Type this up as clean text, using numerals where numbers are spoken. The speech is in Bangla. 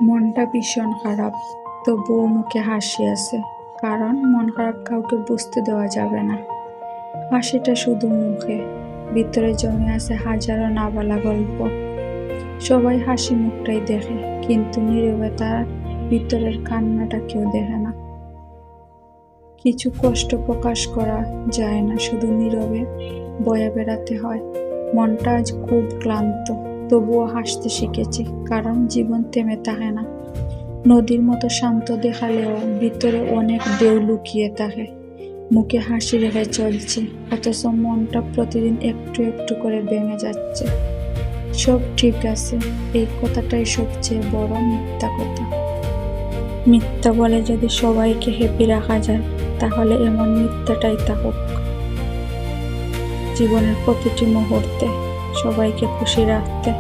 মনটা ভীষণ খারাপ, তবুও মুখে হাসি আছে, কারণ মন খারাপ কাউকে বুঝতে দেওয়া যাবে না। হাসিটা শুধু মুখে, ভিতরে জমে আছে হাজারো না বলা গল্প। সবাই হাসি মুখটাই দেখে, কিন্তু নীরবে তার ভিতরের কান্নাটা কেউ দেখে না। কিছু কষ্ট প্রকাশ করা যায় না, শুধু নীরবে বয়ে বেড়াতে হয়। মনটা আজ খুব ক্লান্ত, তবুও হাসতে শিখেছি, কারণ জীবন থেমে থাকে না। নদীর মতো শান্ত দেখালেও ভিতরে অনেক ঢেউ লুকিয়ে থাকে। মুখে হাসি রেখে চলছি, অথচ মনটা প্রতিদিন একটু একটু করে ভেঙে যাচ্ছে। সব ঠিক আছে, এই কথাটাই সবচেয়ে বড় মিথ্যা কথা। মিথ্যা বলে যদি সবাইকে হ্যাপি রাখা যায়, তাহলে এমন মিথ্যাটাই থাকুক। জীবনের প্রতিটি মুহূর্তে সবাইকে খুশি রাখতে।